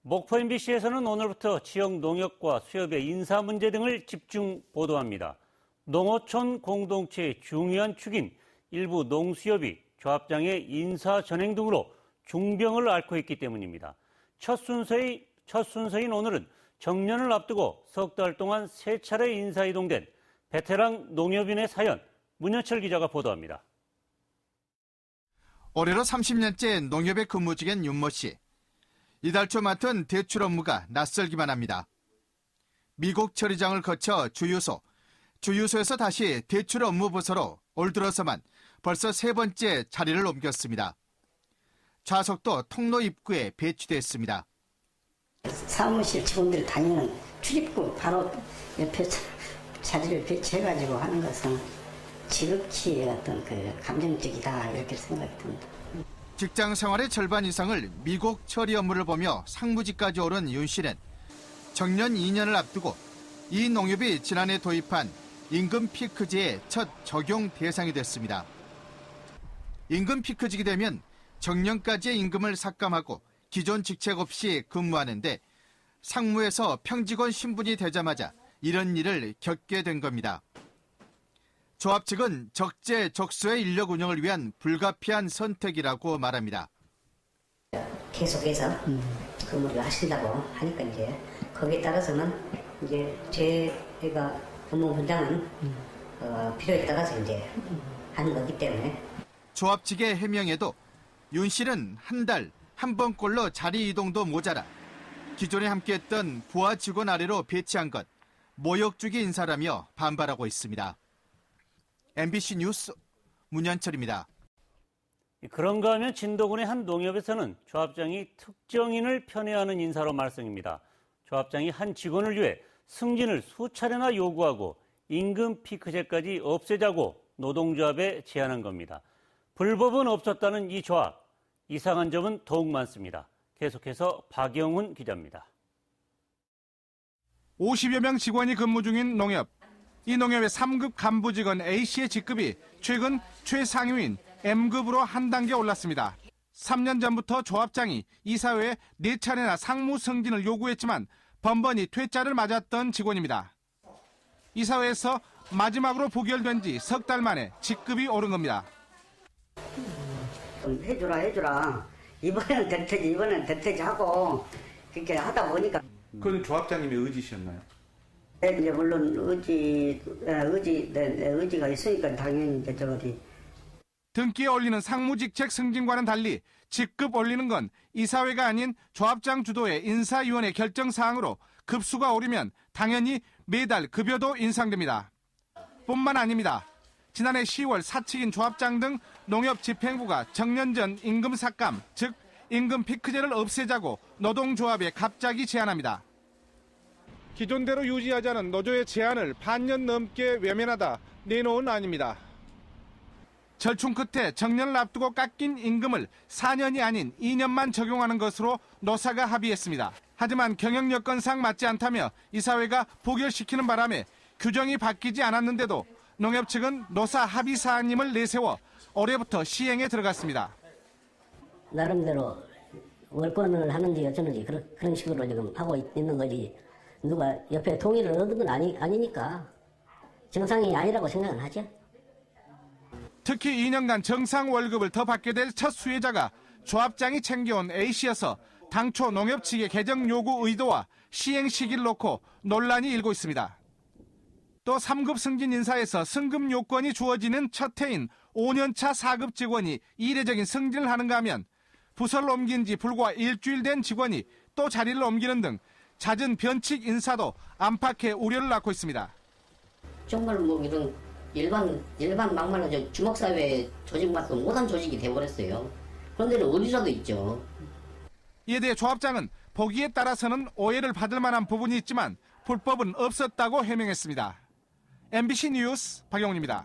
목포 MBC에서는 오늘부터 지역 농협과 수협의 인사 문제 등을 집중 보도합니다. 농어촌 공동체의 중요한 축인 일부 농수협이 조합장의 인사 전행 등으로 중병을 앓고 있기 때문입니다. 첫 순서인 오늘은 정년을 앞두고 석 달 동안 3차례 인사 이동된 베테랑 농협인의 사연, 문현철 기자가 보도합니다. 올해로 30년째 농협에 근무 중인 윤모 씨. 이달 초 맡은 대출 업무가 낯설기만 합니다. 미국 처리장을 거쳐 주유소에서 다시 대출 업무 부서로 올 들어서만 벌써 3번째 자리를 옮겼습니다. 좌석도 통로 입구에 배치됐습니다. 사무실 직원들 다니는 출입구 바로 옆에 자리를 배치해가지고 하는 것은 지극히 어떤 감정적이다 이렇게 생각이 듭니다. 직장 생활의 절반 이상을 미국 처리 업무를 보며 상무직까지 오른 윤 씨는 정년 2년을 앞두고 이 농협이 지난해 도입한 임금 피크제의 첫 적용 대상이 됐습니다. 임금 피크직이 되면 정년까지의 임금을 삭감하고 기존 직책 없이 근무하는데 상무에서 평직원 신분이 되자마자 이런 일을 겪게 된 겁니다. 조합 측은 적재적소의 인력 운영을 위한 불가피한 선택이라고 말합니다. 계속해서 근무를 하신다고 하니까 이제 거기에 따라서는 이제 제가 업무 분장은 필요에 따라서 이제 하는 거기 때문에. 조합 측의 해명에도 윤 씨는 한 달 한 번꼴로 자리 이동도 모자라 기존에 함께했던 부하 직원 아래로 배치한 것 모욕주기 인사라며 반발하고 있습니다. MBC 뉴스 문현철입니다. 그런가 하면 진도군의 한 농협에서는 조합장이 특정인을 편애하는 인사로 말썽입니다. 조합장이 한 직원을 위해 승진을 수차례나 요구하고 임금 피크제까지 없애자고 노동조합에 제안한 겁니다. 불법은 없었다는 이 조합, 이상한 점은 더욱 많습니다. 계속해서 박영훈 기자입니다. 50여 명 직원이 근무 중인 농협. 이 농협의 3급 간부 직원 A씨의 직급이 최근 최상위인 M급으로 한 단계 올랐습니다. 3년 전부터 조합장이 이사회에 4차례나 상무 승진을 요구했지만 번번이 퇴짜를 맞았던 직원입니다. 이사회에서 마지막으로 부결된 지 석 달 만에 직급이 오른 겁니다. 좀 해주라. 이번에는 될 테지 하고 그렇게 하다 보니까. 그건 조합장님의 의지셨나요? 네, 이제 물론 의지가 있으니까 당연히 이제 저거지. 등기에 올리는 상무직책 승진과는 달리 직급 올리는 건 이사회가 아닌 조합장 주도의 인사위원회 결정 사항으로 급수가 오르면 당연히 매달 급여도 인상됩니다. 뿐만 아닙니다. 지난해 10월 사측인 조합장 등 농협 집행부가 정년 전 임금 삭감, 즉 임금 피크제를 없애자고 노동조합에 갑자기 제안합니다. 기존대로 유지하자는 노조의 제안을 반년 넘게 외면하다 내놓은 안입니다. 절충 끝에 정년을 앞두고 깎인 임금을 4년이 아닌 2년만 적용하는 것으로 노사가 합의했습니다. 하지만 경영 여건상 맞지 않다며 이사회가 부결시키는 바람에 규정이 바뀌지 않았는데도 농협 측은 노사 합의 사항임을 내세워 올해부터 시행에 들어갔습니다. 나름대로 월권을 하는지 어쩌는지 그런 식으로 지금 하고 있는 거지. 누가 옆에 동의를 얻은 건 아니니까 정상이 아니라고 생각은 하죠. 특히 2년간 정상 월급을 더 받게 될 첫 수혜자가 조합장이 챙겨온 A씨여서 당초 농협 측의 개정 요구 의도와 시행 시기를 놓고 논란이 일고 있습니다. 또 3급 승진 인사에서 승급 요건이 주어지는 첫 해인 5년차 4급 직원이 이례적인 승진을 하는가 하면 부서를 옮긴 지 불과 일주일 된 직원이 또 자리를 옮기는 등 잦은 변칙 인사도 안팎의 우려를 낳고 있습니다. 정말 뭐 이런 일반 막말로 주먹사회 조직만도 못한 조직이 돼버렸어요. 그런 데는 어디라도 있죠. 이에 대해 조합장은 보기에 따라서는 오해를 받을 만한 부분이 있지만 불법은 없었다고 해명했습니다. MBC 뉴스 박영훈입니다.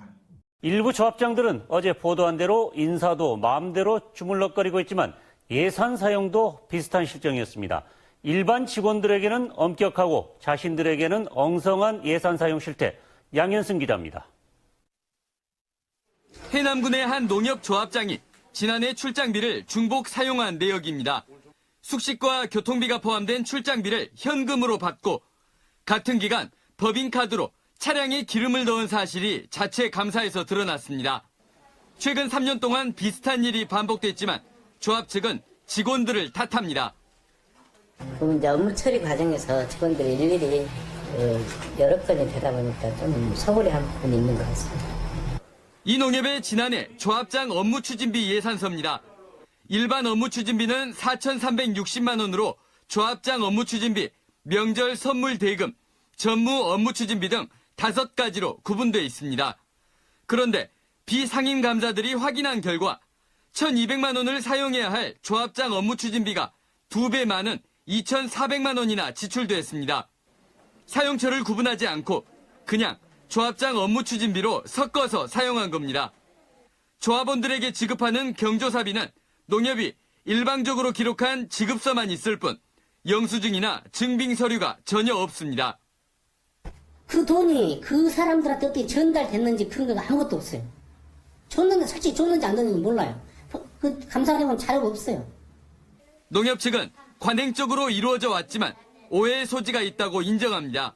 일부 조합장들은 어제 보도한 대로 인사도 마음대로 주물럭거리고 있지만 예산 사용도 비슷한 실정이었습니다. 일반 직원들에게는 엄격하고 자신들에게는 엉성한 예산 사용 실태, 양현승 기자입니다. 해남군의 한 농협 조합장이 지난해 출장비를 중복 사용한 내역입니다. 숙식과 교통비가 포함된 출장비를 현금으로 받고 같은 기간 법인카드로 차량에 기름을 넣은 사실이 자체 감사에서 드러났습니다. 최근 3년 동안 비슷한 일이 반복됐지만 조합 측은 직원들을 탓합니다. 그 이제 업무 처리 과정에서 직원들이 일일이 여러 건이 되다 보니까 좀 서울에 한 부분이 있는 것 같습니다. 이 농협의 지난해 조합장 업무 추진비 예산서입니다. 일반 업무 추진비는 4,360만 원으로 조합장 업무 추진비, 명절 선물 대금, 전무 업무 추진비 등 5가지로 구분되어 있습니다. 그런데 비상임 감사들이 확인한 결과 1,200만 원을 사용해야 할 조합장 업무 추진비가 2배 많은 2,400만 원이나 지출됐습니다. 사용처를 구분하지 않고 그냥 조합장 업무 추진비로 섞어서 사용한 겁니다. 조합원들에게 지급하는 경조사비는 농협이 일방적으로 기록한 지급서만 있을 뿐 영수증이나 증빙 서류가 전혀 없습니다. 그 돈이 그 사람들한테 어떻게 전달됐는지 그런 거 아무것도 없어요. 줬는데 솔직히 줬는지 안 줬는지 몰라요. 그 감사해보면 자료가 없어요. 농협 측은 관행적으로 이루어져 왔지만 오해의 소지가 있다고 인정합니다.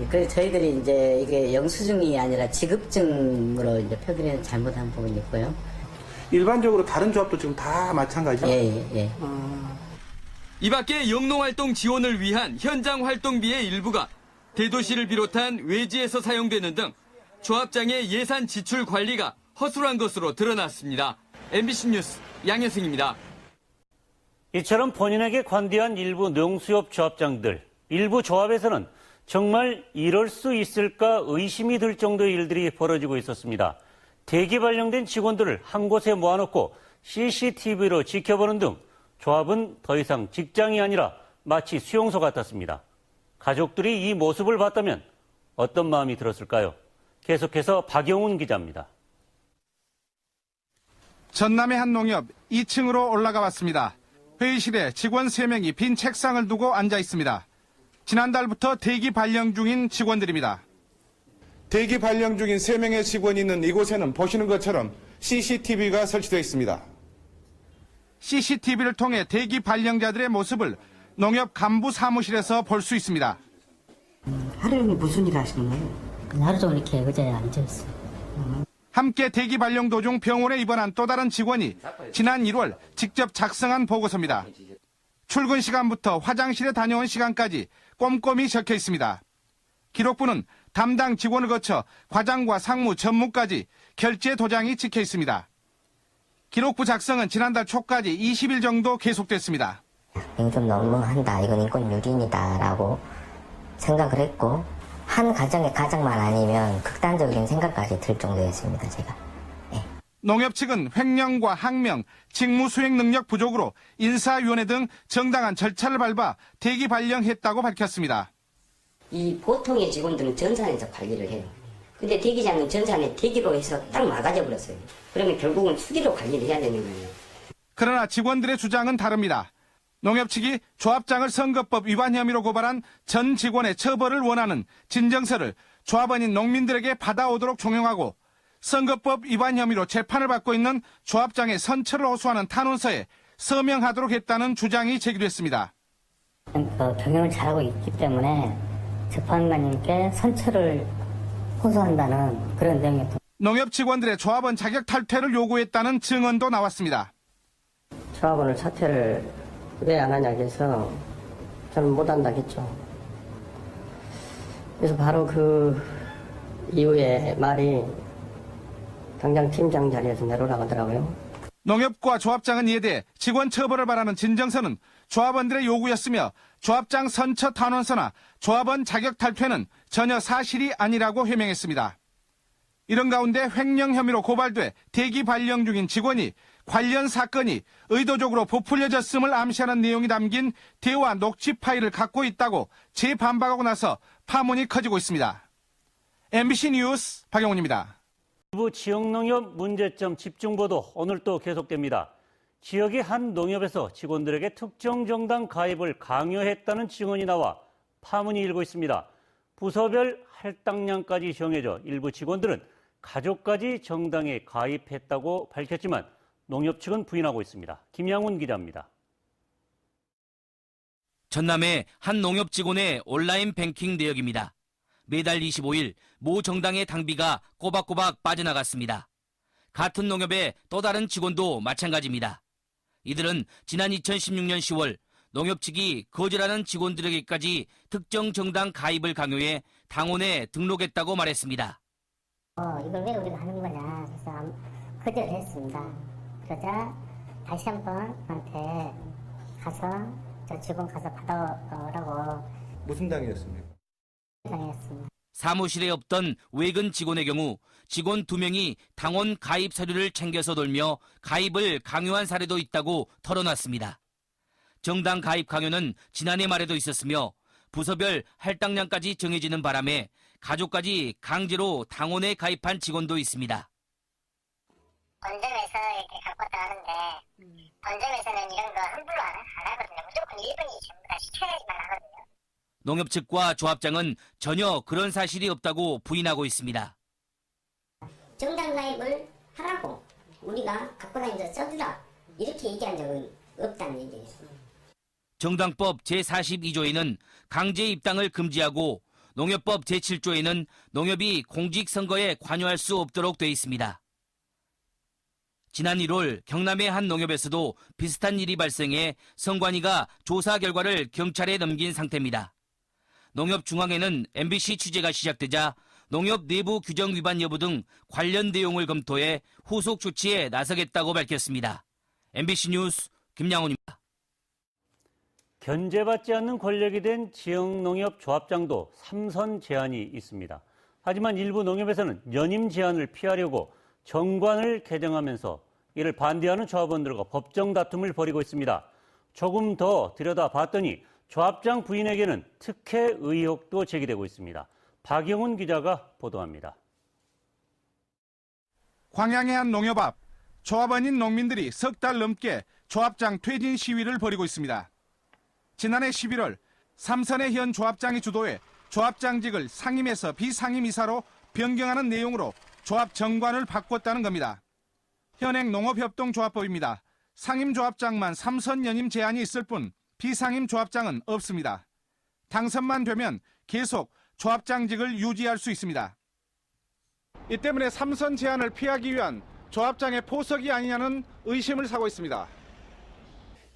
그래서 저희들이 이제 이게 영수증이 아니라 지급증으로 이제 표기를 잘못한 부분이 있고요. 일반적으로 다른 조합도 지금 다 마찬가지죠? 예. 이 밖에 영농활동 지원을 위한 현장 활동비의 일부가 대도시를 비롯한 외지에서 사용되는 등 조합장의 예산 지출 관리가 허술한 것으로 드러났습니다. MBC 뉴스 양현승입니다. 이처럼 본인에게 관대한 일부 농수협 조합장들, 일부 조합에서는 정말 이럴 수 있을까 의심이 들 정도의 일들이 벌어지고 있었습니다. 대기 발령된 직원들을 한 곳에 모아놓고 CCTV로 지켜보는 등 조합은 더 이상 직장이 아니라 마치 수용소 같았습니다. 가족들이 이 모습을 봤다면 어떤 마음이 들었을까요? 계속해서 박영훈 기자입니다. 전남의 한 농협 2층으로 올라가 봤습니다. 회의실에 직원 3명이 빈 책상을 두고 앉아 있습니다. 지난달부터 대기 발령 중인 직원들입니다. 대기 발령 중인 3명의 직원이 있는 이곳에는 보시는 것처럼 CCTV가 설치되어 있습니다. CCTV를 통해 대기 발령자들의 모습을 농협 간부 사무실에서 볼 수 있습니다. 하루 종일 무슨 일 하시는 거예요? 하루 종일 이렇게 의자에 앉아있어요. 함께 대기 발령 도중 병원에 입원한 또 다른 직원이 지난 1월 직접 작성한 보고서입니다. 출근 시간부터 화장실에 다녀온 시간까지 꼼꼼히 적혀 있습니다. 기록부는 담당 직원을 거쳐 과장과 상무, 전무까지 결제 도장이 찍혀 있습니다. 기록부 작성은 지난달 초까지 20일 정도 계속됐습니다. 이건 좀 너무한다. 이건 인권유린이다라고 생각을 했고 한 가정의 가장만 아니면 극단적인 생각까지 들 정도였습니다. 제가. 농협 측은 횡령과 항명, 직무 수행 능력 부족으로 인사위원회 등 정당한 절차를 밟아 대기 발령했다고 밝혔습니다. 이 보통의 직원들은 전산에서 관리를 해요. 근데 대기장은 전산에 대기로 해서 딱 막아져 버렸어요. 그러면 결국은 수기로 관리를 해야 되는 거예요. 그러나 직원들의 주장은 다릅니다. 농협 측이 조합장을 선거법 위반 혐의로 고발한 전 직원의 처벌을 원하는 진정서를 조합원인 농민들에게 받아오도록 종용하고 선거법 위반 혐의로 재판을 받고 있는 조합장의 선처를 호소하는 탄원서에 서명하도록 했다는 주장이 제기됐습니다. 경영을 잘하고 있기 때문에 재판관님께 선처를 호소한다는 그런 내용이었던. 농협 직원들의 조합원 자격 탈퇴를 요구했다는 증언도 나왔습니다. 조합원을 사퇴를 왜 안 하냐 해서 저는 못한다겠죠. 그래서 바로 그 이후에 말이 당장 팀장 자리에서 내려오라고 하더라고요. 농협과 조합장은 이에 대해 직원 처벌을 바라는 진정서는 조합원들의 요구였으며 조합장 선처 탄원서나 조합원 자격 탈퇴는 전혀 사실이 아니라고 해명했습니다. 이런 가운데 횡령 혐의로 고발돼 대기 발령 중인 직원이 관련 사건이 의도적으로 부풀려졌음을 암시하는 내용이 담긴 대화 녹취 파일을 갖고 있다고 재반박하고 나서 파문이 커지고 있습니다. MBC 뉴스 박영훈입니다. 일부 지역농협 문제점 집중보도 오늘 또 계속됩니다. 지역의 한 농협에서 직원들에게 특정 정당 가입을 강요했다는 증언이 나와 파문이 일고 있습니다. 부서별 할당량까지 정해져 일부 직원들은 가족까지 정당에 가입했다고 밝혔지만 농협 측은 부인하고 있습니다. 김양훈 기자입니다. 전남의 한 농협 직원의 온라인 뱅킹 내역입니다. 매달 25일 모 정당의 당비가 꼬박꼬박 빠져나갔습니다. 같은 농협의 또 다른 직원도 마찬가지입니다. 이들은 지난 2016년 10월 농협 측이 거절하는 직원들에게까지 특정 정당 가입을 강요해 당원에 등록했다고 말했습니다. 이걸 왜 우리가 하는 거냐 그래서 거절했습니다. 그러자 다시 한번 한테 가서 저 직원 가서 받아오라고. 무슨 당이었습니까? 당했습니다. 사무실에 없던 외근 직원의 경우 직원 2명이 당원 가입 서류를 챙겨서 돌며 가입을 강요한 사례도 있다고 털어놨습니다. 정당 가입 강요는 지난해 말에도 있었으며 부서별 할당량까지 정해지는 바람에 가족까지 강제로 당원에 가입한 직원도 있습니다. 본점에서 이렇게 갖고 왔다 하는데 본점에서는 이런 거 함부로 안 하거든요. 무조건 1번이 전부 다 시켜야지만 하거든요. 농협 측과 조합장은 전혀 그런 사실이 없다고 부인하고 있습니다. 정당 가입을 하라고 우리가 갖고 다니면서 써주라 이렇게 얘기한 적은 없다는 얘기예요. 정당법 제42조에는 강제 입당을 금지하고 농협법 제7조에는 농협이 공직선거에 관여할 수 없도록 돼 있습니다. 지난 1월 경남의 한 농협에서도 비슷한 일이 발생해 선관위가 조사 결과를 경찰에 넘긴 상태입니다. 농협중앙회는 MBC 취재가 시작되자 농협 내부 규정 위반 여부 등 관련 내용을 검토해 후속 조치에 나서겠다고 밝혔습니다. MBC 뉴스 김양훈입니다. 견제받지 않는 권력이 된 지역농협 조합장도 3선 제한이 있습니다. 하지만 일부 농협에서는 연임 제한을 피하려고 정관을 개정하면서 이를 반대하는 조합원들과 법정 다툼을 벌이고 있습니다. 조금 더 들여다봤더니 조합장 부인에게는 특혜 의혹도 제기되고 있습니다. 박영훈 기자가 보도합니다. 광양의 한 농협 앞 조합원인 농민들이 석 달 넘게 조합장 퇴진 시위를 벌이고 있습니다. 지난해 11월 3선의 현 조합장이 주도해 조합장직을 상임에서 비상임이사로 변경하는 내용으로 조합 정관을 바꿨다는 겁니다. 현행 농업협동조합법입니다. 상임조합장만 3선 연임 제한이 있을 뿐 비상임 조합장은 없습니다. 당선만 되면 계속 조합장직을 유지할 수 있습니다. 이 때문에 3선 제한을 피하기 위한 조합장의 포석이 아니냐는 의심을 사고 있습니다.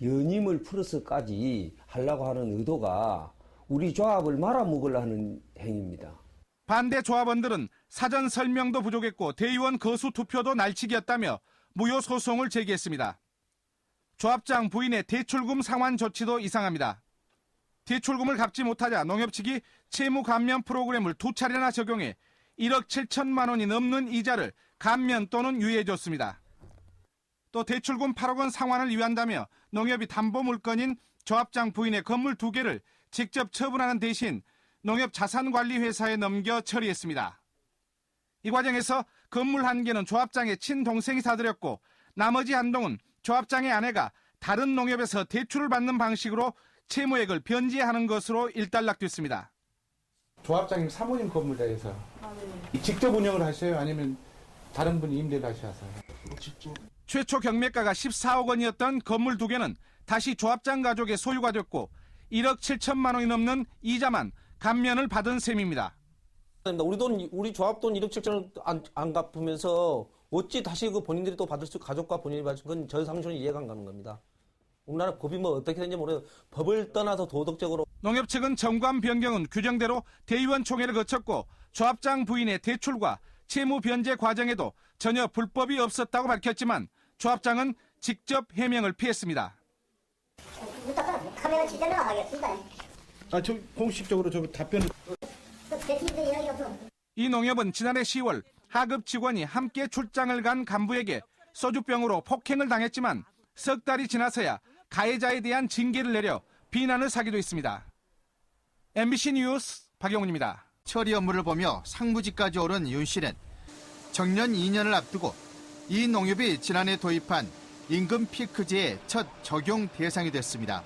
연임을 풀어서까지 하려고 하는 의도가 우리 조합을 말아먹으려 하는 행위입니다. 반대 조합원들은 사전 설명도 부족했고 대의원 거수 투표도 날치기였다며 무효 소송을 제기했습니다. 조합장 부인의 대출금 상환 조치도 이상합니다. 대출금을 갚지 못하자 농협 측이 채무 감면 프로그램을 2차례나 적용해 1억 7천만 원이 넘는 이자를 감면 또는 유예해줬습니다. 또 대출금 8억 원 상환을 위한다며 농협이 담보 물건인 조합장 부인의 건물 2개를 직접 처분하는 대신 농협 자산관리회사에 넘겨 처리했습니다. 이 과정에서 건물 1개는 조합장의 친동생이 사들였고 나머지 한 동은 조합장의 아내가 다른 농협에서 대출을 받는 방식으로 채무액을 변제하는 것으로 일단락됐습니다. 조합장님 사모님 건물에서 직접 운영을 하셔요? 아니면 다른 분이 임대를 하셔서? 최초 경매가가 14억 원이었던 건물 2개는 다시 조합장 가족의 소유가 됐고 1억 7천만 원이 넘는 이자만 감면을 받은 셈입니다. 우리 조합 돈 1억 7천을 안 갚으면서 어찌 다시 그 본인들이 또 받을 수, 가족과 본인이 받을 수, 그건 저 상식은 이해가 안 가는 겁니다. 우리나라 법이 뭐 어떻게 되는지 모르겠어요. 법을 떠나서 도덕적으로. 농협 측은 정관 변경은 규정대로 대의원 총회를 거쳤고 조합장 부인의 대출과 채무 변제 과정에도 전혀 불법이 없었다고 밝혔지만 조합장은 직접 해명을 피했습니다. 카메라 제대로 나가겠습니다. 저 공식적으로 저 답변을. 이 농협은 지난해 10월 하급 직원이 함께 출장을 간 간부에게 소주병으로 폭행을 당했지만 석 달이 지나서야 가해자에 대한 징계를 내려 비난을 사기도 했습니다. MBC 뉴스 박영훈입니다. 처리 업무를 보며 상무직까지 오른 윤 씨는 정년 2년을 앞두고 이 농협이 지난해 도입한 임금 피크제의 첫 적용 대상이 됐습니다.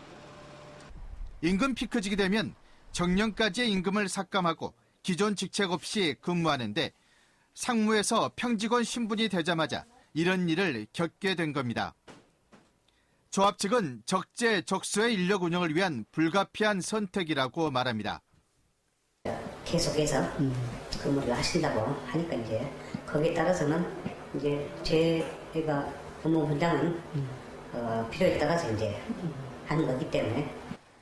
임금 피크직이 되면 정년까지의 임금을 삭감하고 기존 직책 없이 근무하는데 상무에서 평직원 신분이 되자마자 이런 일을 겪게 된 겁니다. 조합 측은 적재적소의 인력 운영을 위한 불가피한 선택이라고 말합니다. 계속해서 근무를 하신다고 하니까 이제 거기에 따라서는 이제 제가 업무 분장은 필요에 따라서 이제 하는 거기 때문에.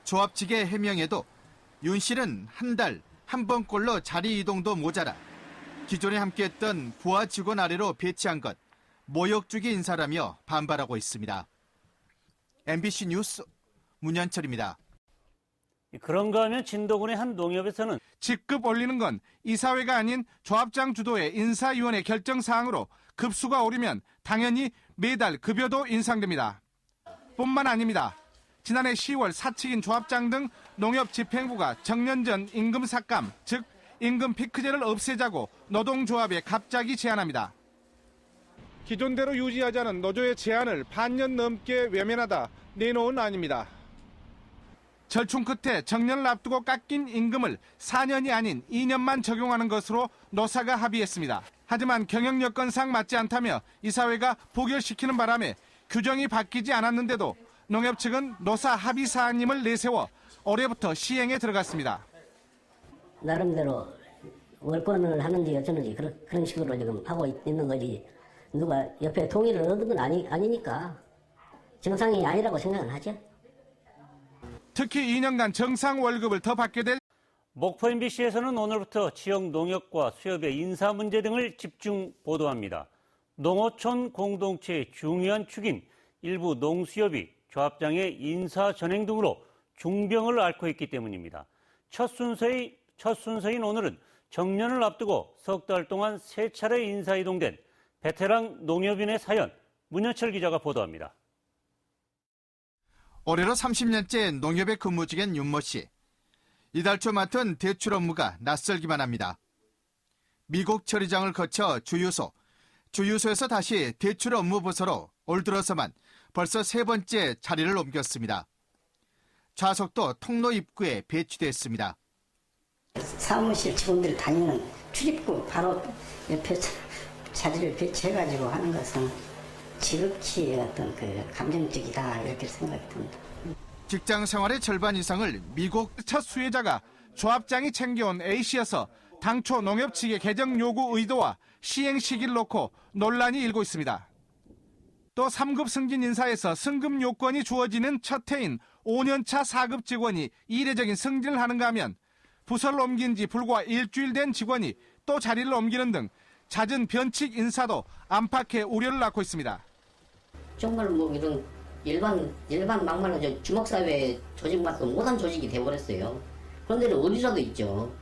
조합 측의 해명에도 윤 씨는 한 달 한 번꼴로 자리 이동도 모자라 기존에 함께했던 부하 직원 아래로 배치한 것 모욕주기 인사라며 반발하고 있습니다. MBC 뉴스 문현철입니다. 그런가 하면 진도군의 한 농협에서는 직급 올리는 건 이사회가 아닌 조합장 주도의 인사위원회 결정 사항으로 급수가 오르면 당연히 매달 급여도 인상됩니다. 뿐만 아닙니다. 지난해 10월 사측인 조합장 등 농협 집행부가 정년 전 임금 삭감, 즉 임금 피크제를 없애자고 노동조합에 갑자기 제안합니다. 기존대로 유지하자는 노조의 제안을 반년 넘게 외면하다 내놓은 안입니다. 절충 끝에 정년을 앞두고 깎인 임금을 4년이 아닌 2년만 적용하는 것으로 노사가 합의했습니다. 하지만 경영 여건상 맞지 않다며 이사회가 부결시키는 바람에 규정이 바뀌지 않았는데도 농협 측은 노사 합의 사항임을 내세워 올해부터 시행에 들어갔습니다. 나름대로 월권을 하는지 어쩌는지 그런 식으로 지금 하고 있는 거지 누가 옆에 동의를 얻은 건 아니니까 정상이 아니라고 생각은 하죠. 특히 2년간 정상 월급을 더 받게 될 목포 MBC에서는 오늘부터 지역 농협과 수협의 인사 문제 등을 집중 보도합니다. 농어촌 공동체의 중요한 축인 일부 농수협이 조합장의 인사 전행 등으로 중병을 앓고 있기 때문입니다. 첫 순서인 오늘은 정년을 앞두고 석 달 동안 3차례 인사 이동된 베테랑 농협인의 사연, 문현철 기자가 보도합니다. 올해로 30년째 농협에 근무 중인 윤모 씨. 이달 초 맡은 대출 업무가 낯설기만 합니다. 미국 처리장을 거쳐 주유소에서 다시 대출 업무 부서로 올 들어서만 벌써 3번째 자리를 옮겼습니다. 좌석도 통로 입구에 배치됐습니다. 사무실 직원들 다니는 출입구 바로 옆에 자리를 배치해가지고 하는 것은 지극히 어떤 감정적이다 이렇게 생각이 듭니다. 직장 생활의 절반 이상을 미국 첫 수혜자가 조합장이 챙겨온 A씨여서 당초 농협 측의 개정 요구 의도와 시행 시기를 놓고 논란이 일고 있습니다. 또 3급 승진 인사에서 승급 요건이 주어지는 첫 해인 5년차 4급 직원이 이례적인 승진을 하는가 하면 부서를 옮긴 지 불과 일주일 된 직원이 또 자리를 옮기는 등 잦은 변칙 인사도 안팎의 우려를 낳고 있습니다. 정말 이런 일반 막말로 주먹사회 조직만도 못한 조직이 돼버렸어요. 그런 데는 어디라도 있죠.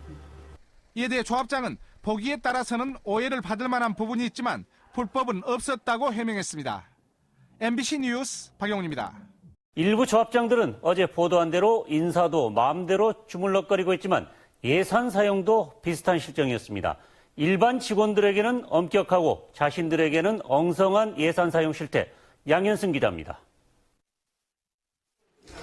이에 대해 조합장은 보기에 따라서는 오해를 받을 만한 부분이 있지만 불법은 없었다고 해명했습니다. MBC 뉴스 박영훈입니다. 일부 조합장들은 어제 보도한 대로 인사도 마음대로 주물럭거리고 있지만 예산 사용도 비슷한 실정이었습니다. 일반 직원들에게는 엄격하고 자신들에게는 엉성한 예산 사용 실태. 양현승 기자입니다.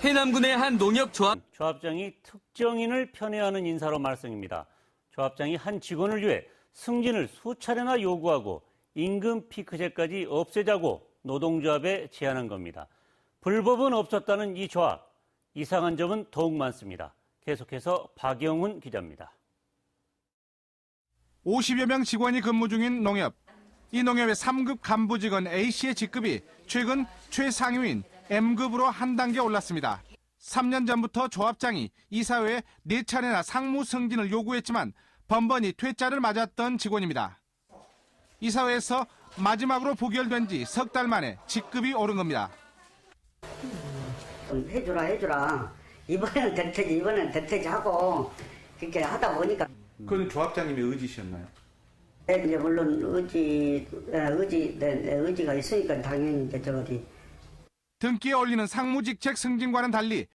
해남군의 한 농협 조합장이 특정인을 편애하는 인사로 말썽입니다. 조합장이 한 직원을 위해 승진을 수차례나 요구하고 임금 피크제까지 없애자고 노동조합에 제안한 겁니다. 불법은 없었다는 이 조합, 이상한 점은 더욱 많습니다. 계속해서 박영훈 기자입니다. 50여 명 직원이 근무 중인 농협. 이 농협의 3급 간부 직원 A씨의 직급이 최근 최상위인 M급으로 한 단계 올랐습니다. 3년 전부터 조합장이 이사회에 4차례나 상무 승진을 요구했지만 번번이 퇴짜를 맞았던 직원입니다. 이사회에서 마지막으로 부결된 지 석 달 만에 직급이 오른 겁니다. 좀 해주라. 이번에는 될 테지 하고 그렇게 하다 보니까. 그건 조합장님의 의지셨나요? 네, 이제 물론 의지가 있으니까 당연히 이제 등기에 올리는 상무직책 승진과는 달리